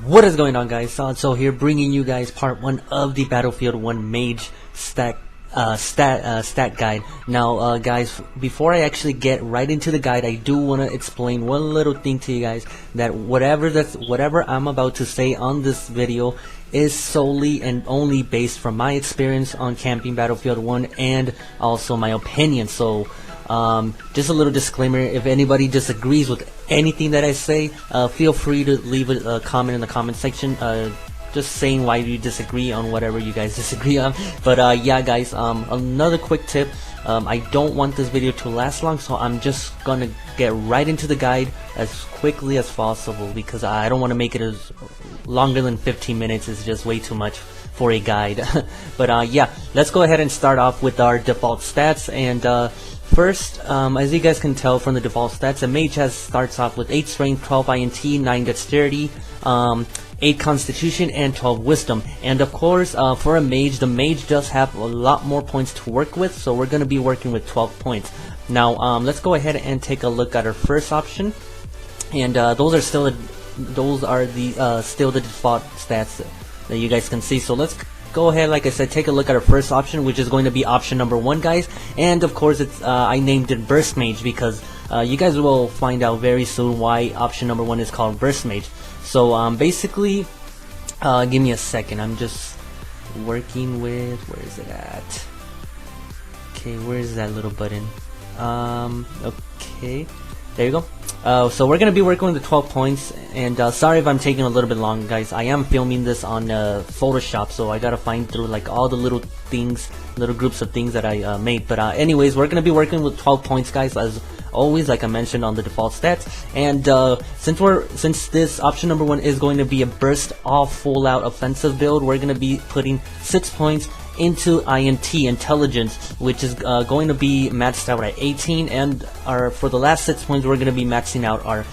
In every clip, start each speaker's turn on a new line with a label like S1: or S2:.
S1: What is going on, guys? So here bringing you guys part 1 of the Battlefield 1 Mage stat guide. Now guys, before I actually get right into the guide, I do want to explain one little thing to you guys, that whatever I'm about to say on this video is solely and only based from my experience on camping Battlefield 1 and also my opinion. So just a little disclaimer: if anybody disagrees with anything that I say, feel free to leave a comment in the comment section, just saying why you disagree on whatever you guys disagree on. But yeah guys, another quick tip: I don't want this video to last long, so I'm just gonna get right into the guide as quickly as possible, because I don't want to make it as longer than 15 minutes. It's just way too much for a guide. But yeah, let's go ahead and start off with our default stats. And first, as you guys can tell from the default stats, a mage starts off with 8 strength, 12 INT, 9 dexterity, 8 constitution, and 12 wisdom. And of course, for a mage, the mage does have a lot more points to work with, so we're going to be working with 12 points. Now let's go ahead and take a look at our first option, and those are still the default stats that you guys can see. So let's go ahead, like I said, take a look at our first option, which is going to be option number 1, guys. And of course, it's I named it Burst Mage because you guys will find out very soon why option number 1 is called Burst Mage. So basically, give me a second, I'm just working with, where is it at? Okay, where is that little button? Okay, there you go. So we're gonna be working with the 12 points, and sorry if I'm taking a little bit long, guys. I am filming this on Photoshop, so I gotta find through like all the little things, little groups of things that I made. But anyways, we're gonna be working with 12 points, guys, as always, like I mentioned on the default stats. And since this option number 1 is going to be a burst off full out offensive build, we're gonna be putting 6 points into INT, intelligence, which is going to be maxed out at 18, and for the last 6 points we're going to be maxing out our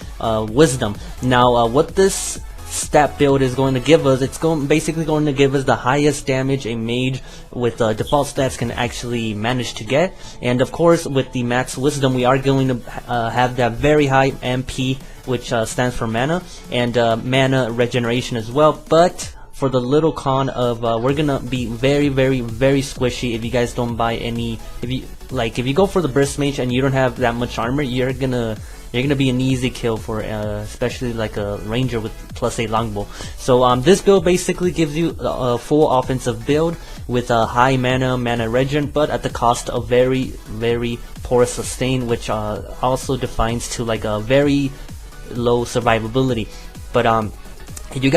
S1: wisdom. Now what this stat build is going to give us, it's basically going to give us the highest damage a mage with default stats can actually manage to get. And of course, with the max wisdom, we are going to have that very high MP, which stands for mana, and mana regeneration as well. But for the little con of we're gonna be very squishy if you guys don't buy any. If you go for the burst mage and you don't have that much armor, you're gonna be an easy kill for especially like a ranger with +8 longbow. So this build basically gives you a full offensive build with a high mana regen, but at the cost of very poor sustain, which also defines to like a very low survivability. But if you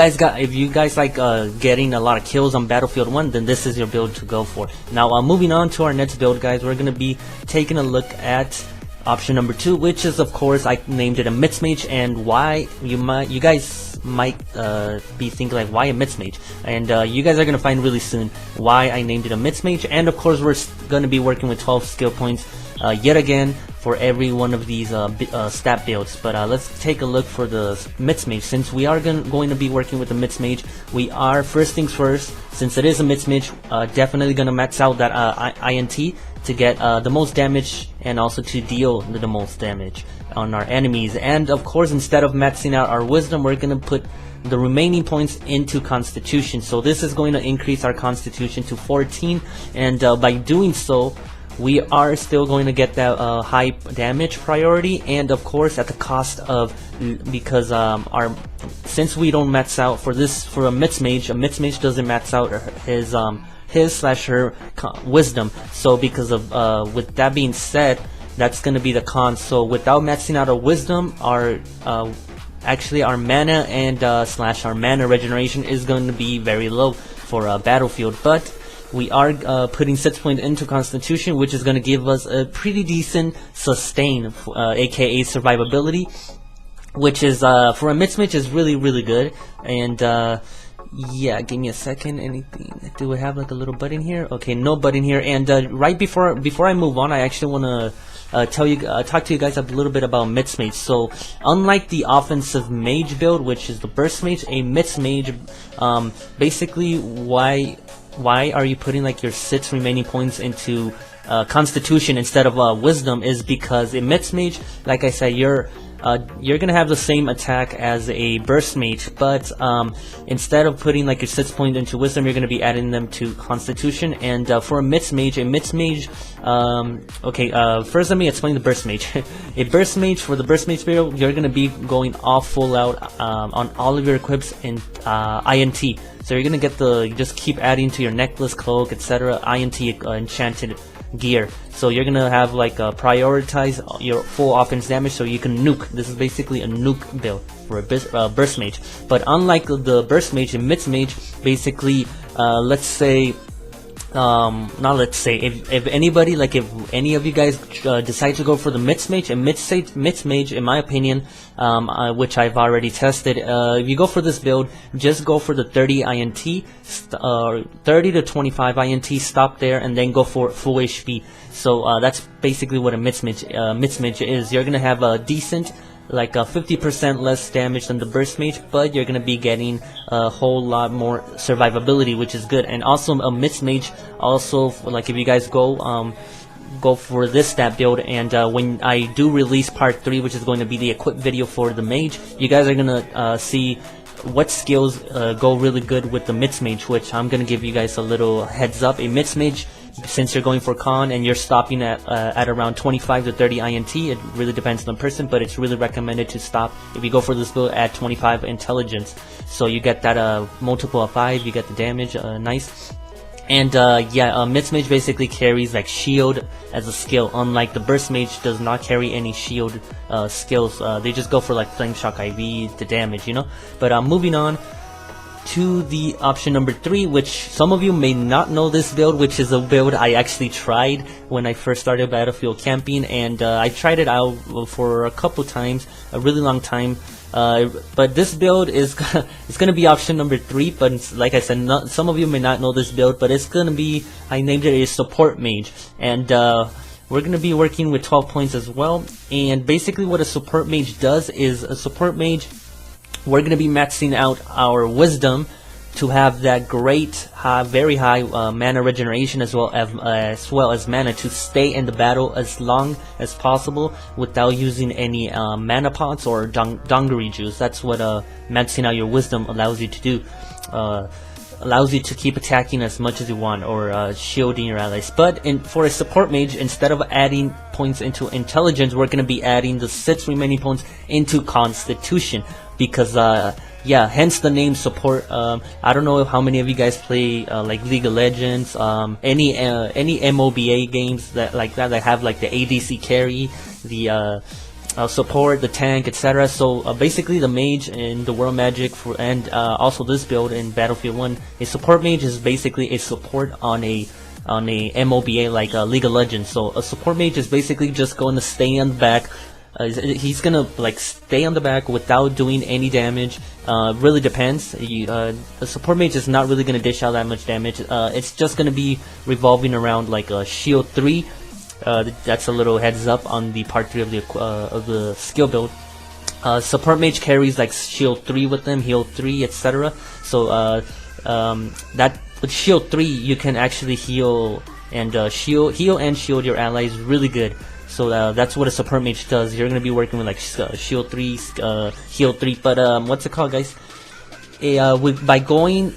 S1: guys like getting a lot of kills on Battlefield 1, then this is your build to go for. Now moving on to our next build, guys, we're gonna be taking a look at option number 2, which is, of course, I named it a Mix Mage. And why, you guys might be thinking like, why a Mix Mage? And you guys are gonna find really soon why I named it a Mix Mage. And of course, we're gonna be working with 12 skill points yet again for every one of these stat builds. But let's take a look for the Mix Mage. Since we are going to be working with the Mix Mage, we are, first things first, since it is a Mix Mage, definitely gonna max out that INT to get the most damage, and also to deal the most damage on our enemies. And of course, instead of maxing out our wisdom, we're gonna put the remaining points into constitution. So this is going to increase our constitution to 14, and by doing so, we are still going to get that high damage priority. And of course, at the cost of, because since we don't max out for a Mix Mage doesn't max out his/her wisdom. So because of with that being said, that's going to be the con. So without maxing out our wisdom, actually our mana and our mana regeneration is going to be very low for Battlefield. But we are putting 6 points into constitution, which is going to give us a pretty decent sustain, aka survivability, which is for a Mix Mage is really good. And yeah, give me a second. Anything? Do we have like a little button here? Okay, no button here. And right before I move on, I actually want to talk to you guys a little bit about Mix Mage. So unlike the offensive mage build, which is the burst mage, a Mix Mage, basically why are you putting like your 6 remaining points into constitution instead of wisdom, is because in Mix Mage, like I said, your you're gonna have the same attack as a burst mage, but instead of putting like your 6 points into wisdom, you're gonna be adding them to constitution. And for a mage, first let me explain the burst mage. A burst mage, for the burst mage build, you're gonna be going all full out on all of your equips in INT. So you're gonna get you just keep adding to your necklace, cloak, etc. INT enchanted gear. So you're gonna have like prioritize your full offense damage so you can nuke. This is basically a nuke build for a burst mage. But unlike the burst mage and mid mage, basically let's say not let's say, if anybody, like if any of you guys decide to go for the mid mage, and mid mage in my opinion, which I've already tested, if you go for this build, just go for the 30 INT, 30 to 25 INT, stop there, and then go for full HP. So that's basically what a mid mage is. You're gonna have a decent, like 50% less damage than the burst mage, but you're gonna be getting a whole lot more survivability, which is good. And also a mid mage, also like if you guys go for this stat build, and when I do release part 3, which is going to be the equip video for the mage, you guys are gonna see what skills go really good with the mid mage, which I'm gonna give you guys a little heads up. A mid mage, since you're going for con and you're stopping at around 25 to 30 INT, it really depends on the person, but it's really recommended to stop if you go for this build at 25 intelligence. So you get that multiple of 5, you get the damage, nice. And mid mage basically carries like shield as a skill, unlike the burst mage does not carry any shield skills. They just go for like flame shock IV, the damage, you know. But moving on to the option number 3, which some of you may not know this build, which is a build I actually tried when I first started Battlefield camping, and I tried it out for a couple times, a really long time. But this build is it's gonna be option number 3. But like I said, some of you may not know this build, but it's gonna be, I named it a support mage, and we're gonna be working with 12 points as well. And basically, what a support mage does is, a support mage, we're going to be maxing out our wisdom to have that great, very high mana regeneration, as well as mana to stay in the battle as long as possible without using any mana pots or dungaree juice. That's what maxing out your wisdom allows you to do. Allows you to keep attacking as much as you want, or shielding your allies. But for a support mage, instead of adding points into intelligence, we're going to be adding the 6 remaining points into constitution. Because hence the name support. I don't know how many of you guys play like League of Legends, any MOBA games that have like the ADC carry, the support, the tank, etc. So basically, the mage in the World Magic and also this build in Battlefield 1, a support mage is basically a support on a MOBA like League of Legends. So a support mage is basically just going to stay on the back. He's gonna like stay on the back without doing any damage. Really depends. The support mage is not really gonna dish out that much damage. It's just gonna be revolving around like a shield 3. That's a little heads up on the part 3 of the skill build. Support mage carries like shield 3 with them, heal 3, etc. So that with shield 3 you can actually heal and shield your allies really good. So that's what a support mage does. You're gonna be working with like shield 3, heal 3. But what's it called, guys? By going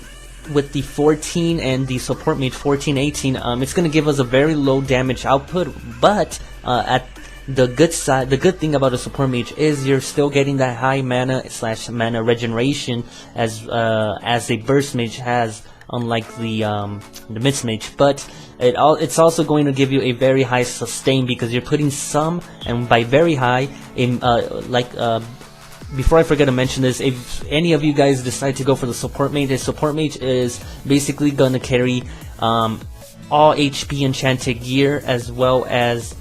S1: with the 14 and the support mage 14-18, it's gonna give us a very low damage output. But at the good side, the good thing about a support mage is you're still getting that high mana / mana regeneration as a burst mage has, unlike the mid mage. But it's also going to give you a very high sustain, because you're putting some, and by very high, before I forget to mention this, if any of you guys decide to go for the support mage, a support mage is basically going to carry all HP enchanted gear, as well as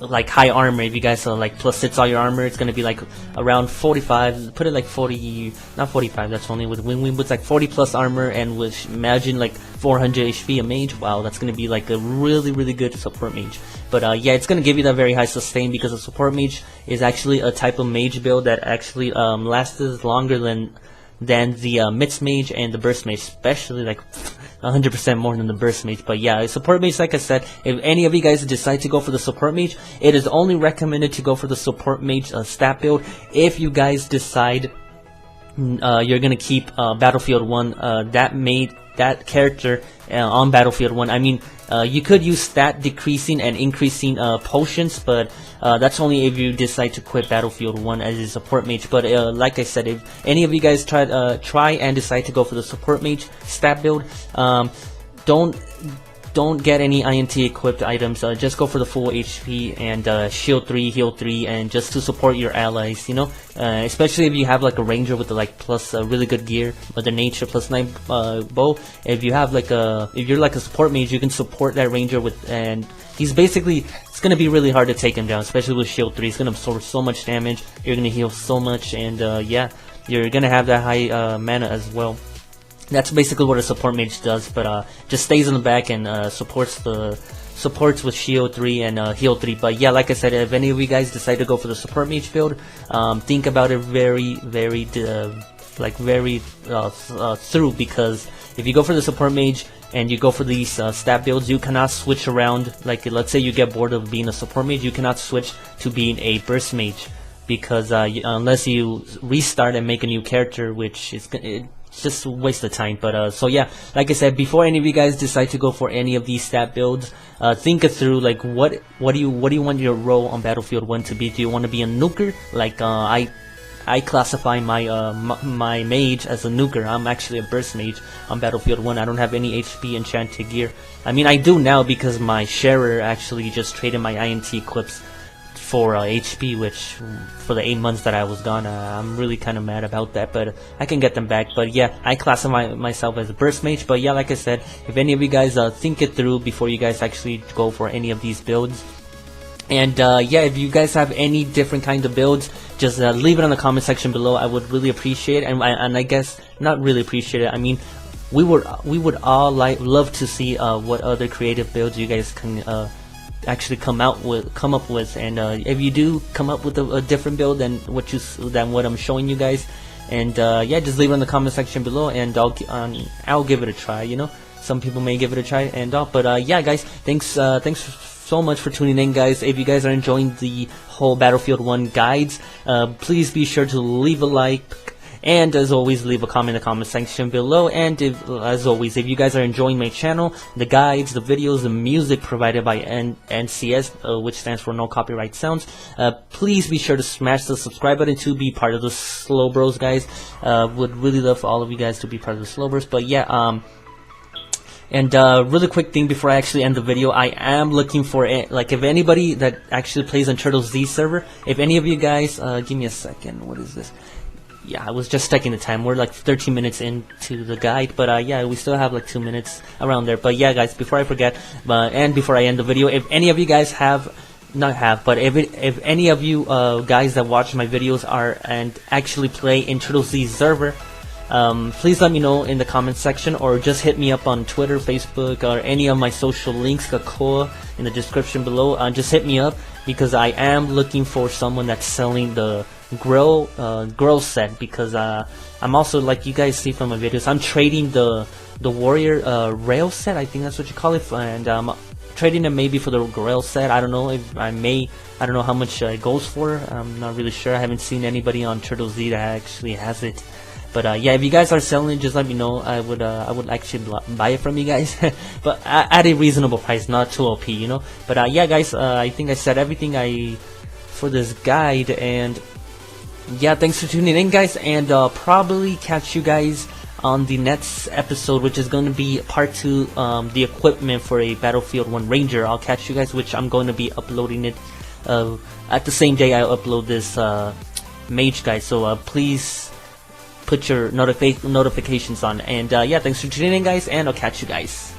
S1: like high armor. If you guys like +6 all your armor, it's gonna be like around 45. Put it like 40, not 45. That's only with win with like 40 plus armor, and with imagine like 400 HP a mage. Wow, that's gonna be like a really good support mage. But it's gonna give you that very high sustain, because a support mage is actually a type of mage build that actually lasts longer than than the Mix Mage and the Burst Mage, especially like 100% more than the Burst Mage. But yeah, support mage, like I said, if any of you guys decide to go for the support mage, it is only recommended to go for the support mage stat build if you guys decide you're gonna keep Battlefield 1, that character on Battlefield 1. I mean, you could use stat decreasing and increasing potions, but that's only if you decide to quit Battlefield 1 as a support mage. But like I said, if any of you guys try and decide to go for the support mage stat build, don't get any INT equipped items. Just go for the full HP and shield 3, heal 3, and just to support your allies, you know. Especially if you have like a ranger with the like plus really good gear, Mother Nature +9 bow. If you have like if you're like a support mage, you can support that ranger with, and he's basically, it's gonna be really hard to take him down, especially with shield 3. He's gonna absorb so much damage. You're gonna heal so much, and yeah, you're gonna have that high mana as well. That's basically what a support mage does, but just stays in the back and supports with shield 3 and heal 3. But yeah, like I said, if any of you guys decide to go for the support mage build, think about it very through, because if you go for the support mage and you go for these stat builds, you cannot switch around. Like, let's say you get bored of being a support mage, you cannot switch to being a burst mage, because unless you restart and make a new character, which is it's just a waste of time. But so yeah, like I said, before any of you guys decide to go for any of these stat builds, think it through. Like, what do you want your role on Battlefield 1 to be? Do you want to be a nuker? Like I classify my mage as a nuker. I'm actually a burst mage on Battlefield 1. I don't have any HP enchanted gear. I mean, I do now because my sharer actually just traded my INT equips for HP, which for the 8 months that I was gone, I'm really kind of mad about that, but I can get them back. But yeah, I classify myself as a burst mage. But yeah, like I said, if any of you guys think it through before you guys actually go for any of these builds. And yeah, if you guys have any different kind of builds, just leave it in the comment section below. I would really appreciate it, and I guess not really appreciate it. I mean, we would all love to see what other creative builds you guys can actually come up with, and if you do come up with a different build than what I'm showing you guys, and yeah, just leave it in the comment section below, and I'll give it a try. You know, some people may give it a try and all, but yeah, guys, thanks so much for tuning in, guys. If you guys are enjoying the whole Battlefield 1 guides, please be sure to leave a like, and as always, leave a comment in the comment section below. And as always, if you guys are enjoying my channel, the guides, the videos, the music provided by NCS, which stands for No Copyright Sounds, please be sure to smash the subscribe button to be part of the Slow Bros, guys. Would really love for all of you guys to be part of the Slow Bros. But yeah, and really quick thing before I actually end the video, I am looking for like, if anybody that actually plays on TurtleZ server, if any of you guys, give me a second, what is this? Yeah, I was just checking the time. We're like 13 minutes into the guide, but yeah, we still have like 2 minutes around there. But yeah, guys, before I forget, and before I end the video, if any of you guys but if any of you guys that watch my videos are and actually play in TurtleZ server, please let me know in the comments section, or just hit me up on Twitter, Facebook, or any of my social links, Kakao, in the description below. Just hit me up, because I am looking for someone that's selling the grill set, because I'm also, like you guys see from my videos, I'm trading the warrior rail set, I think that's what you call it, and I'm trading it maybe for the grill set. I don't know if I don't know how much it goes for. I'm not really sure. I haven't seen anybody on TurtleZ that actually has it. But yeah, if you guys are selling it, just let me know. I would actually buy it from you guys, but at a reasonable price, not too OP, you know. But yeah, guys, I think I said everything for this guide, and yeah, thanks for tuning in, guys, and probably catch you guys on the next episode, which is going to be part 2, the equipment for a Battlefield 1 Ranger. I'll catch you guys, which I'm going to be uploading it at the same day I upload this Mage guide, so please put your notifications on. And yeah, thanks for tuning in, guys, and I'll catch you guys.